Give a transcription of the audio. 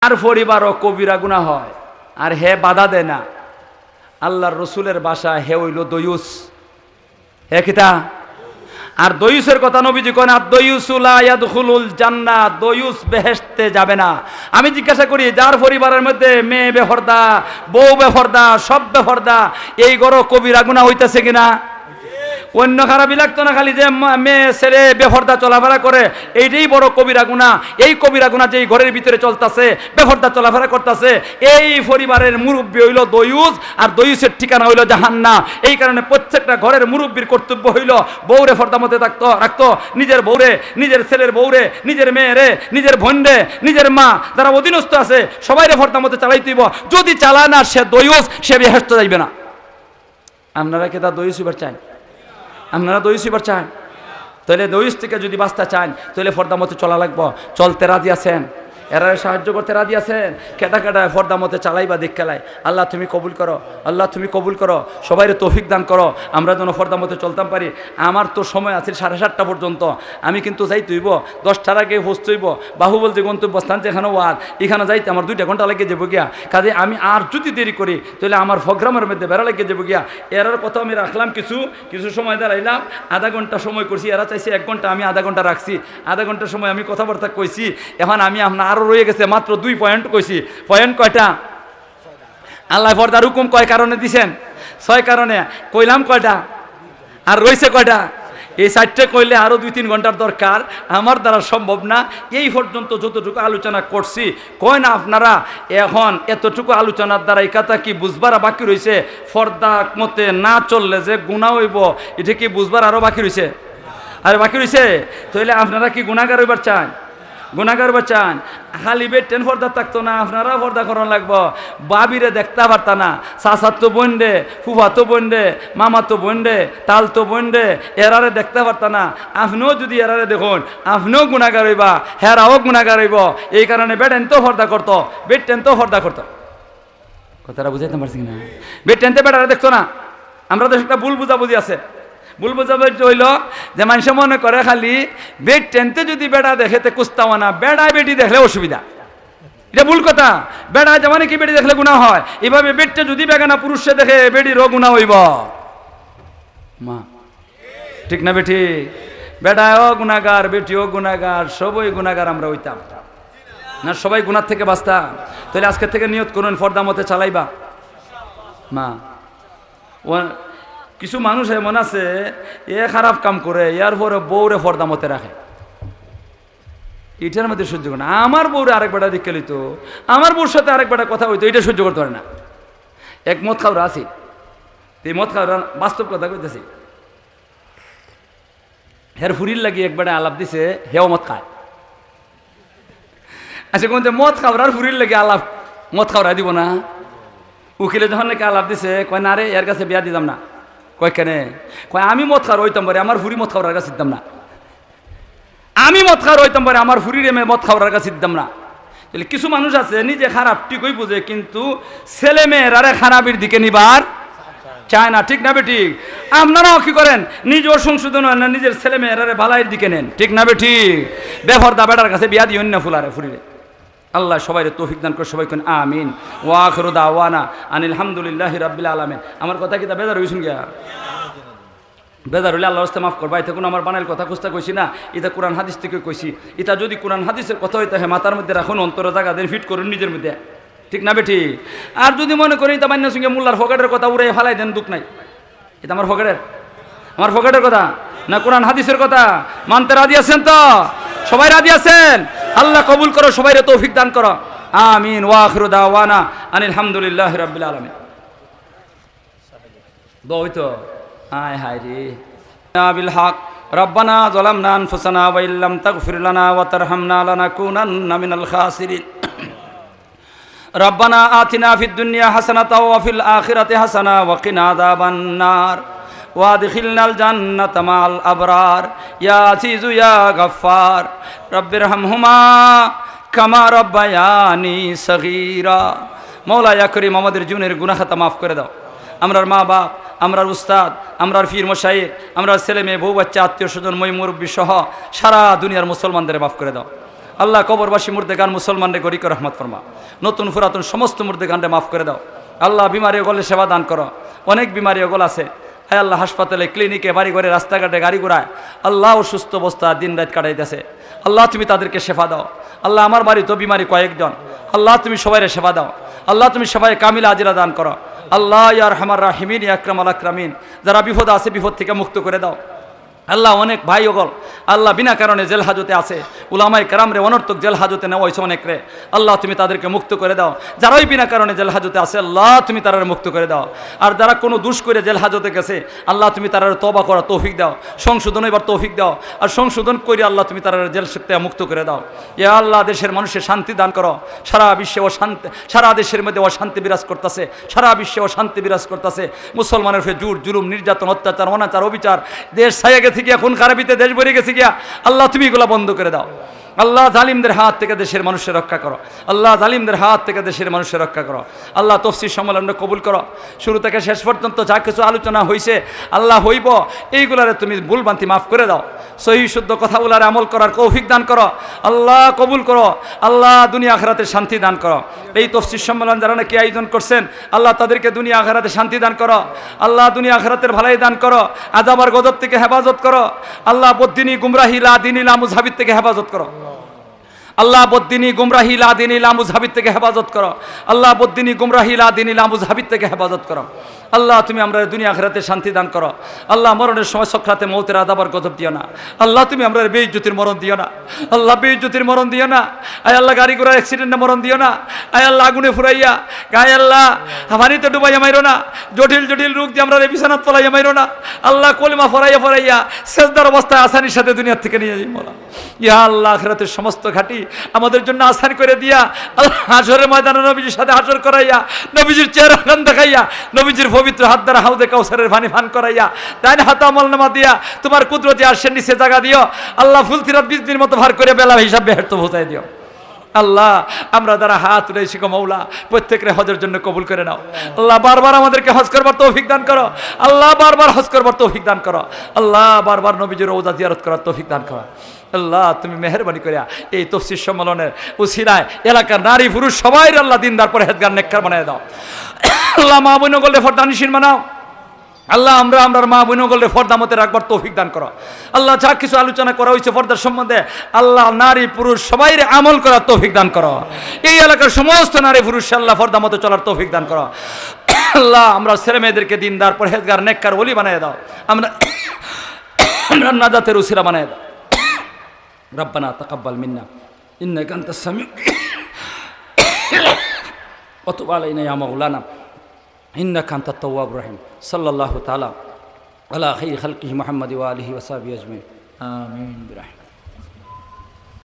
আর পরিবারও কবিরা গুনাহ হয়, আর হে বাধা দেয় না। আল্লাহর রসুলের বাসা হে হইল দয়ুস, হে কিতা। আর দয়ুসের কথা নবীজি কোন দয়ুসু লা ইয়াদখুলুল জান্নাহ, দয়ুস বেহেশতে যাবে না। আমি জিজ্ঞাসা করি, যার পরিবারের মধ্যে মেয়ে বেপরদা, বউ বেপরদা, সব বেপরদা, এই গরো কবিরা গুনাহ হইতেছে কিনা? অন্য খারাপই লাগতো না, খালি যে মেয়ে ছেলে বেপরদা চলাফেরা করে এইটাই বড় কবিরা গুনাহ। এই কবিরা গুনাহ যেই ঘরের ভিতরে চলতেছে, বেপরদা চলাফেরা করতেছে, এই পরিবারের মুরব্বী হইল দয়ুস, আর দয়ুসের ঠিকানা হইল জাহান্নাম। এই কারণে প্রত্যেকটা ঘরের মুরব্বীর কর্তব্য হইল বউরে পর্দার মধ্যে রাখতো, নিজের বউরে, নিজের ছেলের বউরে, নিজের মেয়েরে, নিজের বোনরে, নিজের মা যারা অধীনস্থ আছে সবাইরে পর্দার মধ্যে চালাইতে হইব। যদি চালায় না সে দয়ুস, সে বেহেশতে যাইবে না। আপনারা কি তা দয়ুস হইবার চান? আপনারা দয়ুস হইবার চান? তাহলে দয়ুস থেকে যদি বাঁচতে চান তাহলে পর্দার মধ্যে চলা লাগবো। চলতে রাজি আছেন? এরা সাহায্য করতে রাজি আছেন? কেটা কেটা পর্দার মধ্যে চালাই বা দিক খেলায়। আল্লাহ তুমি কবুল করো, আল্লাহ তুমি কবুল করো, সবাইরে তৌফিক দান করো, আমরা যেন পর্দার মধ্যে চলতাম পারি। আমার তো সময় আছে 7:30 পর্যন্ত, আমি কিন্তু যাইতে হইব 10টার আগে পৌঁছতে হইব। বাহুবল যে গন্তব্যস্থান যেখানে ওয়াদ, এখানে যাইতে আমার 2 ঘন্টা লেগে যাবো গিয়া। কাজে আমি আর যদি দেরি করি তাহলে আমার প্রোগ্রামের মধ্যে বেড়া লেগে যাবো গিয়া। এরার কথা আমি রাখলাম কিছু সময় দাঁড়াইলাম, আধা ঘন্টা সময় করছি, এরা চাইছে 1 ঘন্টা, আমি আধা ঘন্টা রাখছি। আধা ঘন্টার সময় আমি কথাবার্তা কইছি। এখন আমি আপনার আরও রয়ে গেছে মাত্র 2 পয়েন্ট কইছি। পয়েন্ট কয়টা? আল্লাহ পর্দার হুকুম কয় কারণে দিছেন? 6 কারণে। কইলাম কয়টা? আর রয়েছে কয়টা? এই 4টে কইলে আরও 2-3 ঘন্টার দরকার, আমার দ্বারা সম্ভব না। এই পর্যন্ত যতটুকু আলোচনা করছি, কয় না আপনারা এখন এতটুকু আলোচনার দ্বারা এই কথা কি বুঝবার বাকি রয়েছে? পর্দা মতে না চললে যে গুনাহ হইব, এটা কি বুঝবার আরও বাকি রয়েছে? আর বাকি রয়েছে? তাহলে আপনারা কি গুনাহগার হইবার চান? গুনাহগার হইবার চান? খালি বেটেন পর্দা থাকতো না, আপনারা পর্দা করানো লাগবো। বাবিরে দেখতে পারতা না, চাচাতো বোন রে, ফুফাতো বোন রে, মামাতো বোন রে, তালতো বোন রে, এরারে দেখতে পারতা না। আপনিও যদি এরারে দেখুন, আপনিও গুনাহগার হইবা, হেরাও গুনাহগার হইব। এই কারণে বেটেন তো পর্দা করতো, বেটেন তো পর্দা করতো। কথাটা বুঝাইতে পারছি না? বেটেনতে বেটারে দেখতো না। আমরা তো একটা ভুল বুঝাবুঝি আছে। ভুল বুঝাবুঝি হইল যে মানুষ মনে করে খালি বেড টেনতে যদি বেড়া দেখে তে কুস্তাও না, বেড়ায় বেটি দেখলে অসুবিধা। এটা ভুল কথা। বেড়ায় যেমন কি বেটি দেখলে গুনাহ হয়, এভাবে বেডটা যদি বেগানা পুরুষে দেখে বেটিরও গুনাহ হইব। মা ঠিক না বেটি? বেড়ায়ও গুনাহগার, বেটিও গুনাহগার, সবই গুনাহগার আমরা হইতাম না? সবাই গুনাহ থেকে বাঁচতাম। তাহলে আজকে থেকে নিয়ত করুন পর্দা মতে চালাইবা। মা কিছু মানুষ এমন আছে এ খারাপ কাম করে, এর পরে বউরে পর্দা মতে রাখে, এটার মধ্যে সহ্য করে না। আমার বউরে আরেক বেটা দিকে লিত, আমার বউর সাথে আরেক বেটা কথা হইতো, এটা সহ্য করতে পারে না। এক মদ খাওয়া আছে, এই মদ খাওয়া বাস্তব কথা কইতেছি। হের ফুরির লাগি এক বেটা আলাপ দিছে, হেও মদ খায়। আচ্ছা কোন মদ খাওয়ার ফুরির লাগে আলাপ, মদ খাওয়া দিব না? উকিলে যখন নাকি আলাপ দিছে, কয় না রে এর কাছে বিয়া দিতাম না। কয় কেনে? কয় আমি মদ খাওয়ার হইতাম পারে, আমার ফুরি মদ খাওয়ার কাছে দিতাম না। আমি মদ খাওয়ার হইতাম পারে, আমার ফুরির এমে মদ খাওয়ার কাছে দিতাম না। তাহলে কিছু মানুষ আছে নিজে খারাপ ঠিকই বুঝে, কিন্তু ছেলে মেয়েরারে খারাপের দিকে নিবার চায় না। ঠিক না বেঠিক? আপনারাও কি করেন? নিজেও সংশোধন হয় না, নিজের ছেলে মেয়েরারে ভালাইয়ের দিকে নেন। ঠিক না বেঠিক? বেফরদা বেটার কাছে বিয়া দিও না ফুলারে ফুরিরে। আল্লাহ সবাইরে তৌফিক দান করে, সবাই কোন আমিন। ওয়া আখিরু দাওয়ানা আনিল হামদুলিল্লাহি রাব্বিল আলামিন। আমার কথা কি তা বেজার হইছুন গিয়া? বেজার হইলে আল্লাহর রাস্তায় মাফ করবা। এটা কোনো আমার বানাইল কথা কুস্তা কইছি না, এটা কোরআন হাদিস থেকে কইছি। এটা যদি কোরআন হাদিসের কথা হইতে হয় মাথার মধ্যে রাখুন, অন্তরে জায়গা দেন, ফিট করুন নিজের মধ্যে। ঠিক না বেটি? আর যদি মনে করি এটা মান্য সঙ্গে মোল্লার ফকেটের কথা উড়ে ফেলাই দেন, দুঃখ নাই। এটা আমার ফকেটের, আমার ফকেটের কথা না কোরআন হাদিসের কথা? মানতে রাজি আছেন তো? সবাই রাজি আছেন? আল্লাহ কবুল করো, সবাইরে তৌফিক দান করো, আমিন। ওয়া আখিরু দাওয়ানা আনিল হামদুলিল্লাহি রাব্বিল আলামিন। দইতো হায় হায় রে বিল হক রব্বানা যালামনা আনফুসানা ওয়া ইল্লাম তাগফির লানা ওয়া তারহামনা লানাকুনান্না মিনাল খাসিরিন। রব্বানা আতিনা ফিদ দুনিয়া হাসানাতাও ওয়া ফিল আখিরাতি হাসানা ওয়া কিনা আযাবান নার ওয়া আদখিলনাল জান্নাতা মা'আল আবরার ইয়া আজিজু ইয়া গফফার রব্বিরহামহুমা কামা রব্বায়ানি সগীরা। মওলা ইয়া করিম, আমাদের জীবনের গুনাহ খাতা মাফ করে দাও। আমরার মা বাপ, আমরার উস্তাদ, আমরার পীর মশাইখ, আমরার ছেলে মেয়ে, বউ বাচ্চা, আত্মীয় স্বজন, মই মুরব্বী সহ সারা দুনিয়ার মুসলমানদের মাফ করে দাও। আল্লাহ কবরবাসী মুর্দেগান মুসলমানরে গরিক রহমত ফরমা, নতুন পুরাতন সমস্ত মুর্দেগানরে মাফ করে দাও। আল্লাহ বিমারি ওগলে সেবা দান করো, অনেক বিমারি ওগল আছে আয় আল্লাহ, হাসপাতালে, ক্লিনিকে, বাড়ি ঘরে, রাস্তাঘাটে, গাড়ি ঘোড়ায় আল্লাহ অসুস্থ অবস্থা দিন রাত কাটাইতেছে। আল্লাহ তুমি তাদেরকে সেবা দাও। আল্লাহ আমার বাড়ি তো বিমারি কয়েকজন, আল্লাহ তুমি সবাইরে সেবা দাও। আল্লাহ তুমি সবাই কামিলা আজিরা দান করো। আল্লাহ ইয়া আরহামার রাহিমিন ইয়া আকরাম আল আকরামিন, যারা বিপদ আছে বিপদ থেকে মুক্ত করে দাও। আল্লাহ অনেক ভাই ওগল আল্লাহ বিনা কারণে জেল হাজতে আছে, উলামায়ে কেরাম রে অনর্থক জেল হাজতে নেওয়া হয়েছে অনেক রে, আল্লাহ তুমি তাদেরকে মুক্ত করে দাও। যারাই বিনা কারণে জেল হাজতে আছে আল্লাহ তুমি তারা মুক্ত করে দাও। আর যারা কোনো দুষ করে জেল হাজতে গেছে আল্লাহ তুমি তারা তওবা করার তৌফিক দাও, সংশোধন এবার তৌফিক দাও। আর সংশোধন করে আল্লাহ তুমি তারা জেল থেকে মুক্ত করে দাও। ইয়া আল্লাহ দেশের মানুষের শান্তি দান করো। সারা বিশ্বে অশান্তি, সারা দেশের মধ্যে অশান্তি বিরাজ করতেছে, সারা বিশ্বে অশান্তি বিরাজ করতেছে। মুসলমানের ফে জুর জুলুম নির্যাতন অত্যাচার অনাচার অবিচার দেশ ছাইয়া থেকে এখন খারাপিতে দেশ ভরে গেছে গিয়া, আল্লাহ তুমি এগুলা বন্ধ করে দাও। আল্লাহ জালিমদের হাত থেকে দেশের মানুষের রক্ষা করো। আল্লাহ জালিমদের হাত থেকে দেশের মানুষের রক্ষা করো। আল্লাহ তফসির সম্মেলনটা কবুল করো। শুরু থেকে শেষ পর্যন্ত যা কিছু আলোচনা হয়েছে আল্লাহ হইব এইগুলারে তুমি ভুলভ্রান্তি মাফ করে দাও। সহি শুদ্ধ কথাগুলারে আমল করার তৌফিক দান করো। আল্লাহ কবুল করো। আল্লাহ দুনিয়া আখিরাতে শান্তি দান করো। এই তফসির সম্মেলন যারা নাকি আয়োজন করছেন আল্লাহ তাদেরকে দুনিয়া আখিরাতে শান্তি দান করো। আল্লাহ দুনিয়া আখিরাতের ভালাই দান করো। আযাব আর গজব থেকে হেফাজত করো। আল্লাহ বদ্দিনী গুমরাহি লা দিনী লা মুযহাবিত থেকে হেফাজত করো। আল্লাহ বদ্দিনী গুমরাহি লা দিনী লা মুযহাবিত থেকে হেফাজত করো। আল্লাহ বদ্দিনী গুমরাহি লা দিনী লা মুযহাবিত থেকে হেফাজত করো। আল্লাহ তুমি আমরা দুনিয়া আখিরাতে শান্তি দান করো। আল্লাহ মরণের সময় সক্রাতে মৌতের আযাব আর গজব দিও না। আল্লাহ তুমি আমরা বেইজ্জতির মরণ দিও না। আল্লাহ বেইজ্জতির মরণ দিও না। আয় আল্লাহ গাড়ি ঘোড়া অ্যাক্সিডেন্টে মরণ দিও না। আয় আল্লাহ আগুনে ফুরাইয়া গায়ে আল্লাহ পানিতে ডুবাইয়া মাইরো না। জটিল জটিল রোগ দিয়ে আমরা বিছানাত পলাইয়া মাইরো না। আল্লাহ কলিমা ফরাইয়া ফরাইয়া সেজদার অবস্থায় আসানির সাথে দুনিয়া থেকে নিয়ে যাই মোলা। ইয়া আল্লাহ আখিরাতের সমস্ত ঘাটি আমাদের জন্য আসান করে দিয়া আল্লাহ হাশরের ময়দানে নবীজির সাথে হাশর করাইয়া নবীজির চেহারা খান দেখাইয়া নবীজির পবিত্র হাত দ্বারা হাউদে কাউসারের পানি পান করাইয়া ডাইন হাতে আমলনামা দিয়া তোমার কুদরতি আরশের নিচে জায়গা দিও। আল্লাহ ফুলতিরাত বিজলির মতো ভার করে বেলা হিসাব বেহেশত পৌঁছাই দিও। আল্লাহ আমরা যারা হাত উঠাইছি গো মৌলা প্রত্যেকের হজের জন্য কবুল করে নাও। আল্লাহ বারবার আমাদেরকে হজ করবার তৌফিক দান করো। আল্লাহ বারবার হজ করবার তৌফিক দান করো। আল্লাহ বারবার নবীজির রওজা জিয়ারত করার তৌফিক দান করো। আল্লাহ তুমি মেহেরবানি করিয়া এই তফসির সম্মেলনের উসিলায় এলাকার নারী পুরুষ সবাই আল্লাহ দিনদার পরহেজগার নেককার বানায় দাও। আল্লাহ মা বোন গলে ফর্দা নিশিন বানাও। আল্লাহ আমরা মা বোন গলে ফর্দা মতে রাখবার তৌফিক দান করো। আল্লাহ যা কিছু আলোচনা করা হয়েছে ফর্দার সম্বন্ধে আল্লাহ নারী পুরুষ সবাই আমল করার তৌফিক দান করো। এই এলাকার সমস্ত নারী পুরুষ আল্লাহ ফর্দা মতে চলার তৌফিক দান করো। আল্লাহ আমরা ছেলে মেয়েদেরকে দিনদার পরহেজগার নেককার ওলি বানায় দাও। আমরা নাজাতের উসিলা বানায় দাও। ربنا تقبل منا إنك أنت السميع وتب علينا يا مولانا إنك أنت التواب الرحيم صلى الله تعالى على خير خلقه محمد وآله وصحبه أجمعين آمين برحمته.